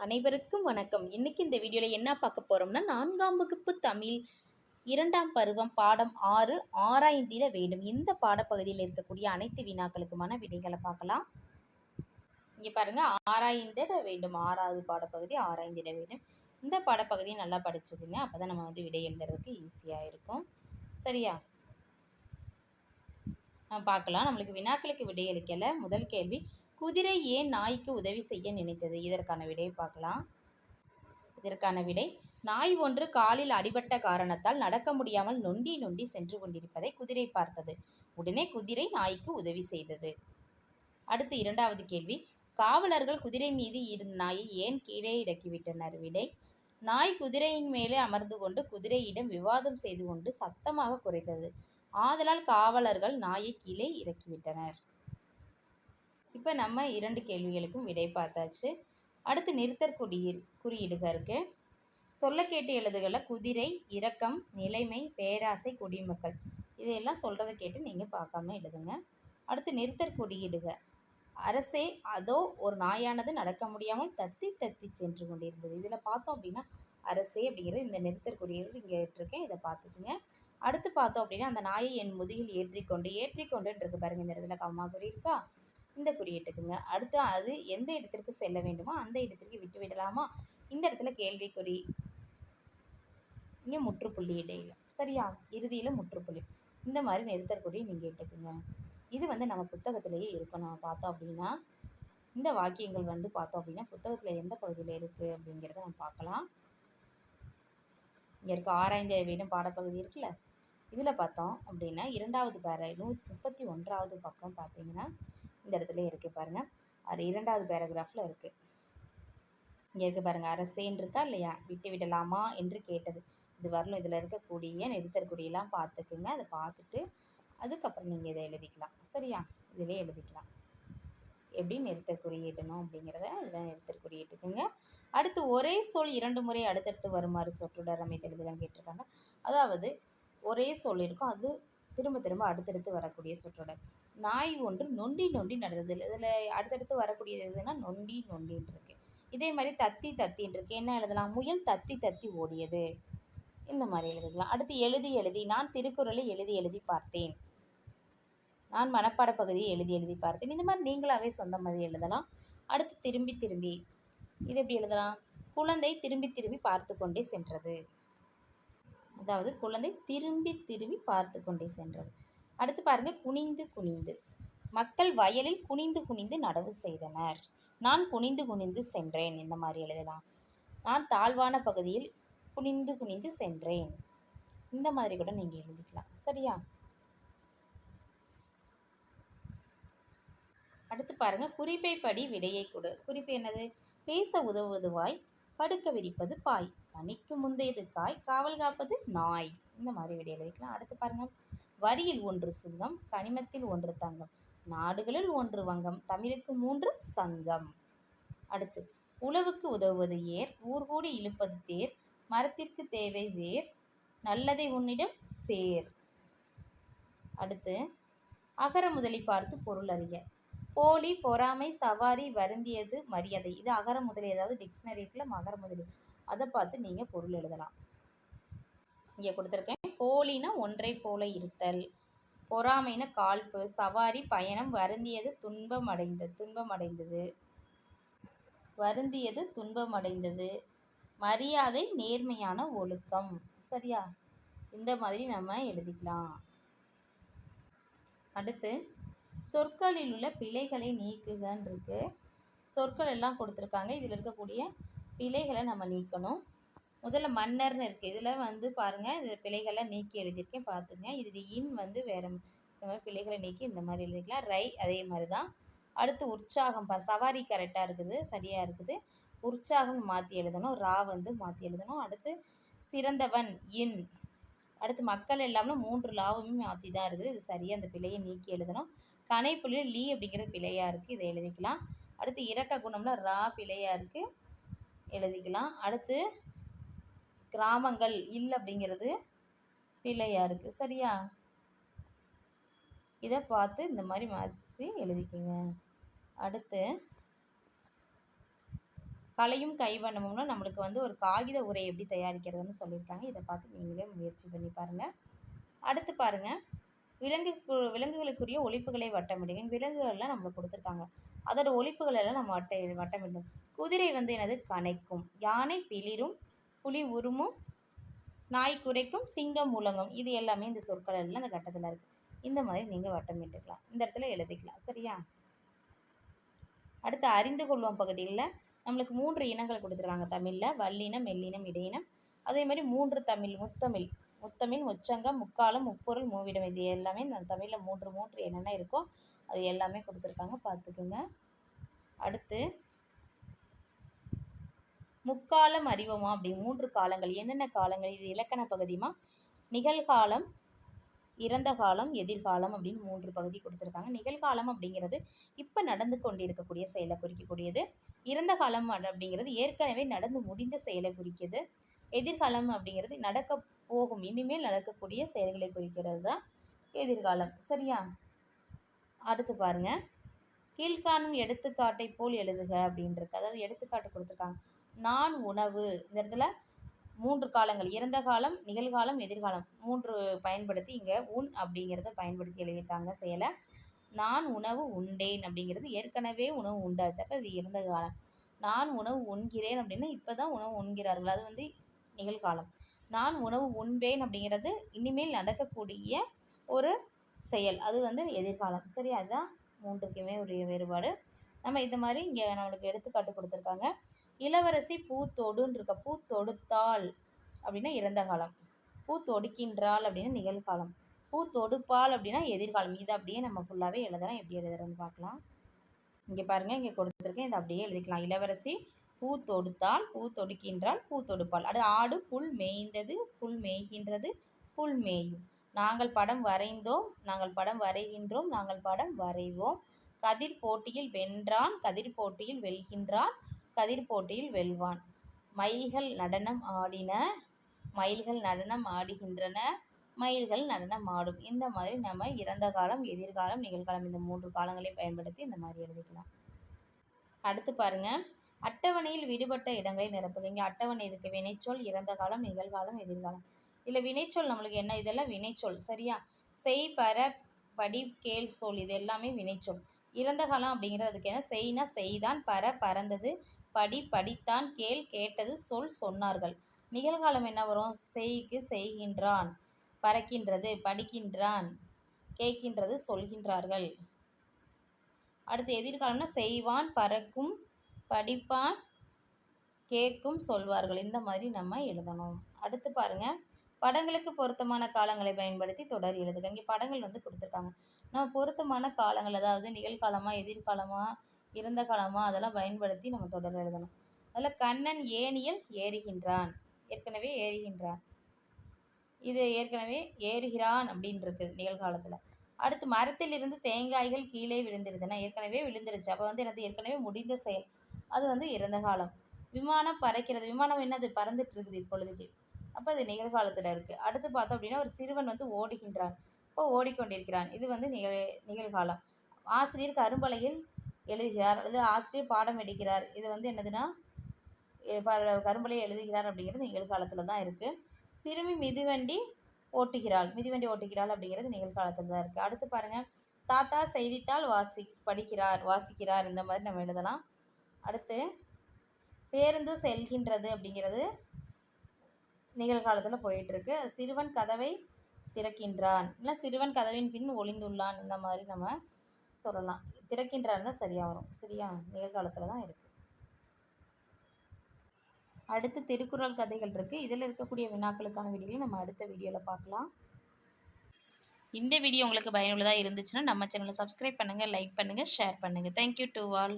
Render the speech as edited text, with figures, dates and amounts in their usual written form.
அனைவருக்கும் வணக்கம். இன்னைக்கு இந்த வீடியோவில் என்ன பார்க்க போகிறோம்னா, 4ஆம் வகுப்பு தமிழ் 2ஆம் பருவம் பாடம் 6 ஆராய்ந்திட வேண்டும். இந்த பாடப்பகுதியில் இருக்கக்கூடிய அனைத்து வினாக்களுக்குமான விடைகளை பார்க்கலாம். இங்கே பாருங்க, ஆராய்ந்திட வேண்டும். 6வது பாடப்பகுதி ஆராய்ந்திட வேண்டும். இந்த பாடப்பகுதியை நல்லா படிச்சுக்குங்க. அப்போ தான் நம்ம விடை எழுதுறதுக்கு ஈஸியாக இருக்கும். சரியா? நம்ம பார்க்கலாம். நம்மளுக்கு வினாக்களுக்கு விடை அளிக்கல. முதல் கேள்வி, குதிரை ஏன் நாய்க்கு உதவி செய்ய நினைத்தது? இதற்கான விடையை பார்க்கலாம். இதற்கான விடை, நாய் ஒன்று காலில் அடிபட்ட காரணத்தால் நடக்க முடியாமல் நொண்டி நொண்டி சென்று கொண்டிருப்பதை குதிரை பார்த்தது. உடனே குதிரை நாய்க்கு உதவி செய்தது. அடுத்து 2வது கேள்வி, காவலர்கள் குதிரை மீது இருந்த நாயை ஏன் கீழே இறக்கிவிட்டனர்? விடை, நாய் குதிரையின் மேலே அமர்ந்து கொண்டு குதிரையிடம் விவாதம் செய்து கொண்டு சத்தமாக குரைத்தது. ஆதலால் காவலர்கள் நாயை கீழே இறக்கிவிட்டனர். இப்போ நம்ம 2 கேள்விகளுக்கும் விடை பார்த்தாச்சு. அடுத்து நிறுத்தற் குறியீடுக இருக்கு. சொல்ல கேட்டு எழுதுகள குதிரை, இரக்கம், நிலைமை, பேராசை, குடிமக்கள், இதையெல்லாம் சொல்கிறத கேட்டு நீங்கள் பார்க்காம எழுதுங்க. அடுத்து நிறுத்தற் குறியீடுக, அரசே அதோ ஒரு நாயானது நடக்க முடியாமல் தத்தி தத்தி சென்று கொண்டிருந்தது. இதில் பார்த்தோம் அப்படின்னா அரசே அப்படிங்கிறது இந்த நிறுத்தற் குறியீடு இங்கே ஏற்றிருக்கேன், இதை பார்த்துக்குங்க. அடுத்து பார்த்தோம் அப்படின்னா அந்த நாயை என் முதுகில் ஏற்றிக்கொண்டுன்னு இருக்கு பாருங்கள். இந்த இடத்துல கம்மா குறி இருக்கா, இந்த குறியிட்டுக்குங்க. அடுத்து அது எந்த இடத்திற்கு செல்ல வேண்டுமோ அந்த இடத்திற்கு விட்டு விடலாமா, இந்த இடத்துல கேள்விக்குறி, இங்கே முற்றுப்புள்ளி இடையில, சரியா, இறுதியில் முற்றுப்புள்ளி, இந்த மாதிரி நிறுத்தற்குறி நீங்கள் இட்டுக்குங்க. இது நம்ம புத்தகத்திலேயே இருக்கும். நம்ம பார்த்தோம் அப்படின்னா இந்த வாக்கியங்கள் பார்த்தோம் அப்படின்னா புத்தகத்தில் எந்த பகுதியில் இருக்குது அப்படிங்கிறத நம்ம பார்க்கலாம். இங்கே இருக்க ஆராய்ந்த வேண்டும் பாடப்பகுதி இருக்குல்ல, இதில் பார்த்தோம் அப்படின்னா 2வது 131வது பக்கம் பார்த்தீங்கன்னா இந்த இடத்துல இருக்குது பாருங்கள். அது 2வது பேராகிராஃபில் இருக்குது. இங்கே இருக்குது பாருங்கள், அரசேன்னு இருக்கா இல்லையா, விட்டு விடலாமா என்று கேட்டது. இது வரலும் இதில் இருக்கக்கூடிய நிறுத்தற்குறியெல்லாம் பார்த்துக்குங்க. அதை பார்த்துட்டு அதுக்கப்புறம் நீங்கள் இதை எழுதிக்கலாம். சரியா, இதிலே எழுதிக்கலாம் எப்படி நிறுத்தற்குறியிடணும் அப்படிங்கிறத இதில் நிறுத்தற்குறியிட்டுக்குங்க. அடுத்து ஒரே சொல் 2 முறை அடுத்தடுத்து வருமாறு சொற்றொடர் அமைத்து எழுதுகன்னு கேட்டிருக்காங்க. அதாவது ஒரே சொல் இருக்கும், அது திரும்ப திரும்ப அடுத்தடுத்து வரக்கூடிய சொற்றொடர். நாய் ஒன்று நொண்டி நொண்டி நடந்தது. இதில் அடுத்தடுத்து வரக்கூடியது எதுனா நொண்டி நொண்டின்னு இருக்கு. இதே மாதிரி தத்தி தத்தின்னு இருக்கு. என்ன எழுதலாம், முயல் தத்தி தத்தி ஓடியது, இந்த மாதிரி எழுதிக்கலாம். அடுத்து எழுதி எழுதி, நான் திருக்குறளை எழுதி எழுதி பார்த்தேன், நான் மனப்பாட பகுதியை எழுதி எழுதி பார்த்தேன், இந்த மாதிரி நீங்களாவே சொந்தமாகவே எழுதலாம். அடுத்து திரும்பி திரும்பி, இது எப்படி எழுதலாம், குழந்தை திரும்பி திரும்பி பார்த்து கொண்டே சென்றது, அதாவது குழந்தை திரும்பி திரும்பி பார்த்து கொண்டே சென்றது. அடுத்து பாருங்கள், குனிந்து குனிந்து, மக்கள் வயலில் குனிந்து குனிந்து நடவு செய்தனர், நான் குனிந்து குனிந்து சென்றேன், இந்த மாதிரி எழுதலாம். நான் தாழ்வான பகுதியில் குனிந்து குனிந்து சென்றேன், இந்த மாதிரி கூட நீங்கள் எழுதிக்கலாம். சரியா, அடுத்து பாருங்கள், குறிப்பை படி விடையை கொடு. குறிப்பு என்னது, பேச உதவுவது வாய், படுக்க விரிப்பது பாய், கனிக்கு முந்தையது காய், காவல் காப்பது நாய், இந்த மாதிரி விடை எழுதிக்கலாம். அடுத்து பாருங்கள், வரியில் 1 சுங்கம், கனிமத்தில் 1 தங்கம், நாடுகளில் 1 வங்கம், தமிழுக்கு 3 சங்கம். அடுத்து உழவுக்கு உதவுவது ஏர், ஊர்கூடி இழுப்பது தேர், மரத்திற்கு தேவை வேர், நல்லதை உன்னிடம் சேர். அடுத்து அகர முதலி பார்த்து பொருள் அறிக. போலி, பொறாமை, சவாரி, வருந்தியது, மரியாதை, இது அகர முதலி, ஏதாவது டிக்ஷனரி இருக்குல்ல அகர முதலி, அதை பார்த்து நீங்கள் பொருள் எழுதலாம். இங்கே கொடுத்துருக்கேன். போலினா ஒன்றை போல இருத்தல், பொறாமைனா காழ்ப்பு, சவாரி பயணம், வருந்தியது துன்பமடைந்தது, வருந்தியது துன்பமடைந்தது, மரியாதை நேர்மையான ஒழுக்கம். சரியா, இந்த மாதிரி நம்ம எழுதிக்கலாம். அடுத்து சொற்களில் உள்ள பிழைகளை நீக்குகன்னு இருக்கு. சொற்கள் எல்லாம் கொடுத்துருக்காங்க, இதில் இருக்கக்கூடிய பிழைகளை நம்ம நீக்கணும். முதல்ல மன்னர்னு இருக்குது, இதில் பாருங்கள், இது பிழைகளை நீக்கி எழுதியிருக்கேன் பார்த்துங்க. இது இன் வேறு பிழைகளை நீக்கி இந்த மாதிரி எழுதிக்கலாம். ரை அதே மாதிரி தான். அடுத்து உற்சாகம், சவாரி கரெக்டாக இருக்குது, சரியாக இருக்குது. உற்சாகம் மாற்றி எழுதணும், ரா மாற்றி எழுதணும். அடுத்து சிறந்தவன் இன், அடுத்து மக்கள் எல்லாமே 3 லாவுமே மாற்றி தான் இருக்குது, இது சரியாக அந்த பிழையை நீக்கி எழுதணும். கனைப்புள்ளி லீ அப்படிங்கிறது பிழையாக இருக்குது, இதை எழுதிக்கலாம். அடுத்து இறக்க குணம்னா ரா பிழையாக இருக்குது, எழுதிக்கலாம். அடுத்து கிராமங்கள் இல் அப்படிங்கிறது பிழையாக இருக்குது. சரியா, இதை பார்த்து இந்த மாதிரி மாற்றி எழுதிக்கோங்க. அடுத்து கலையும் கைவண்ணமும்னா நம்மளுக்கு வந்து ஒரு காகித உரை எப்படி தயாரிக்கிறதுன்னு சொல்லியிருக்காங்க. இதை பார்த்து நீங்களே முயற்சி பண்ணி பாருங்கள். அடுத்து பாருங்கள், விலங்குகளுக்குரிய ஒலிப்புகளை வட்டமிடுங்க. விலங்குகள்லாம் நம்மளுக்கு கொடுத்துருக்காங்க, அதோட ஒலிப்புகள் எல்லாம் நம்ம வட்டமிடணும். குதிரை வந்து என்னது? கனைக்கும். யானை பிளிரும். புலி உருமும். நாய் குரைக்கும். சிங்கம் முழங்கும். இது எல்லாமே இந்த சொற்கள் எல்லாம் இந்த கட்டத்தில் இருக்குது. இந்த மாதிரி நீங்கள் வட்டமிட்டுக்கலாம், இந்த இடத்துல எழுதிக்கலாம். சரியா? அடுத்து அறிந்து கொள்வோம் பகுதியில் நம்மளுக்கு 3 இனங்கள் கொடுத்துருக்காங்க தமிழில்: வல்லினம், மெல்லினம், இடையினம். அதே மாதிரி 3 தமிழ்: முத்தமிழ், முச்சங்கம், முக்காலம், முப்பொருள், மூவிடம். இது எல்லாமே நான் தமிழில் 3 என்னென்ன இருக்கோ அது எல்லாமே கொடுத்துருக்காங்க, பார்த்துக்குங்க. அடுத்து முக்காலம் அறிவோமா? அப்படி 3 காலங்கள் என்னென்ன காலங்கள்? இது இலக்கண பகுதியுமா. நிகழ்காலம், இறந்த காலம், எதிர்காலம் அப்படின்னு 3 பகுதி கொடுத்துருக்காங்க. நிகழ்காலம் அப்படிங்கிறது இப்போ நடந்து கொண்டிருக்கக்கூடிய செயலை குறிக்கக்கூடியது. இறந்த காலம் அப்படிங்கிறது ஏற்கனவே நடந்து முடிந்த செயலை குறிக்கிறது. எதிர்காலம் அப்படிங்கிறது நடக்க போகும், இனிமேல் நடக்கக்கூடிய செயல்களை குறிக்கிறது தான் எதிர்காலம். சரியா? அடுத்து பாருங்க, கீழ்காணும் எடுத்துக்காட்டை போல் எழுதுக அப்படின்றது. அதாவது எடுத்துக்காட்டு கொடுத்துருக்காங்க. நான் உணவு, இந்த இடத்துல 3 காலங்கள்: இறந்த காலம், நிகழ்காலம், எதிர்காலம் 3 பயன்படுத்தி இங்கே உண் அப்படிங்கிறத பயன்படுத்தி எழுதியிருக்காங்க செயலை. நான் உணவு உண்டேன் அப்படிங்கிறது ஏற்கனவே உணவு உண்டாச்சு, அப்போ இது இறந்த காலம். நான் உணவு உண்கிறேன் அப்படின்னா இப்போ தான் உணவு உண்கிறார்கள், அது வந்து நிகழ்காலம். நான் உணவு உண்பேன் அப்படிங்கிறது இனிமேல் நடக்கக்கூடிய ஒரு செயல், அது வந்து எதிர்காலம். சரி, அதுதான் 3க்குமே உரிய வேறுபாடு. நம்ம இந்த மாதிரி இங்கே நம்மளுக்கு எடுத்துக்காட்டு கொடுத்துருக்காங்க. இளவரசி பூத்தொடுன்னு இருக்க. பூத்தொடுத்தாள் அப்படின்னா இறந்த காலம். பூத்தொடுக்கின்றாள் அப்படின்னா நிகழ்காலம். பூத்தொடுப்பாள் அப்படின்னா எதிர்காலம். இதை அப்படியே நம்ம ஃபுல்லாகவே எழுதலாம். எப்படி எழுதுறதுன்னு பார்க்கலாம். இங்கே பாருங்கள், இங்கே கொடுத்துருக்கேன், இதை அப்படியே எழுதிக்கலாம். இளவரசி பூத்தொடுத்தாள், பூத்தொடுக்கின்றாள், பூத்தொடுப்பாள். அது ஆடு புல் மேய்ந்தது, புல் மேய்கின்றது, புல் மேயும். நாங்கள் படம் வரைந்தோம், நாங்கள் படம் வரைகின்றோம், நாங்கள் படம் வரைவோம். கதிர் போட்டியில் வென்றான், கதிர் போட்டியில் வெல்கின்றான், கதிர் போட்டியில் வெல்வான். மயில்கள் நடனம் ஆடின, மயில்கள் நடனம் ஆடுகின்றன, மயில்கள் நடனம் ஆடும். இந்த மாதிரி நம்ம இறந்த காலம், எதிர்காலம், நிகழ்காலம் இந்த 3 காலங்களை பயன்படுத்தி இந்த மாதிரி எழுதிக்கலாம். அடுத்து பாருங்க, அட்டவணையில் விடுபட்ட இடங்களை நிரப்புங்க. இங்கே அட்டவணை இருக்குது. வினைச்சொல், இறந்த காலம், நிகழ்காலம், எதிர்காலம். இதில் வினைச்சொல் நம்மளுக்கு என்ன? இதெல்லாம் வினைச்சொல். சரியா? செய், பர, படி, கேள், சொல் இது எல்லாமே வினைச்சொல். இறந்த காலம் அப்படிங்கிறது அதுக்கு என்ன? செய்னா செய்தான், பர பறந்தது, படி படித்தான், கேள் கேட்டது, சொல் சொன்னார்கள். நிகழ்காலம் என்ன வரும்? செய்க்கு செய்கின்றான், பறக்கின்றது, படிக்கின்றான், கேட்கின்றது, சொல்கின்றார்கள். அடுத்து எதிர்காலம்னா செய்வான், பறக்கும், படிப்பான், கேட்கும், சொல்வார்கள். இந்த மாதிரி நம்ம எழுதணும். அடுத்து பாருங்க, படங்களுக்கு பொருத்தமான காலங்களை பயன்படுத்தி தொடர் எழுதுக. இங்கே படங்கள் வந்து கொடுத்துருக்காங்க. நம்ம பொருத்தமான காலங்கள், அதாவது நிகழ்காலமா, எதிர்காலமா, இறந்த காலமா, அதெல்லாம் பயன்படுத்தி நம்ம தொடர் எழுதணும். அதில் கண்ணன் ஏணியில் ஏறுகின்றான், ஏற்கனவே ஏறுகின்றான், இது ஏற்கனவே ஏறுகிறான் அப்படின்னு இருக்குது நிகழ்காலத்தில். அடுத்து மரத்தில் இருந்து தேங்காய்கள் கீழே விழுந்துருதுன்னா ஏற்கனவே விழுந்துருச்சு, அப்போ வந்து என்னது? ஏற்கனவே முடிந்த செயல், அது வந்து இறந்த காலம். விமானம் பறக்கிறது, விமானம் என்னது? பறந்துட்டு இருக்குது இப்பொழுதுக்கு, அப்போ அது நிகழ்காலத்தில் இருக்குது. அடுத்து பார்த்தோம் அப்படின்னா ஒரு சிறுவன் வந்து ஓடுகின்றான், இப்போ ஓடிக்கொண்டிருக்கிறான், இது வந்து நிகழ்காலம். ஆசிரியர் கரும்பலையில் எழுதுகிறார், அல்லது ஆசிரியர் பாடம் எடுக்கிறார், இது வந்து என்னதுன்னா கரும்பலையில் எழுதுகிறார் அப்படிங்கிறது நிகழ்காலத்தில் தான் இருக்குது. சிறுமி மிதிவண்டி ஓட்டுகிறாள், மிதிவண்டி ஓட்டுகிறாள் அப்படிங்கிறது நிகழ்காலத்தில் தான் இருக்குது. அடுத்து பாருங்கள், தாத்தா செய்தித்தாள் வாசிக்கிறார், இந்த மாதிரி நம்ம எழுதலாம். அடுத்து பேருந்து செல்கின்றது அப்படிங்கிறது நிகழ்காலத்தில் போயிட்டுருக்கு. சிறுவன் கதவை திறக்கின்றான், இல்லை சிறுவன் கதவின் பின் ஒளிந்துள்ளான், இந்த மாதிரி நம்ம சொல்லலாம். திறக்கின்றான் தான் சரியாக வரும். சரியா? நிகழ்காலத்தில் தான் இருக்குது. அடுத்து திருக்குறள் கதைகள் இருக்குது. இதில் இருக்கக்கூடிய வினாக்களுக்கான வீடியோவை நம்ம அடுத்த வீடியோவில் பார்க்கலாம். இந்த வீடியோ உங்களுக்கு பயனுள்ளதாக இருந்துச்சுன்னா நம்ம சேனலை சப்ஸ்கிரைப் பண்ணுங்கள், லைக் பண்ணுங்கள், ஷேர் பண்ணுங்கள். Thank you to all.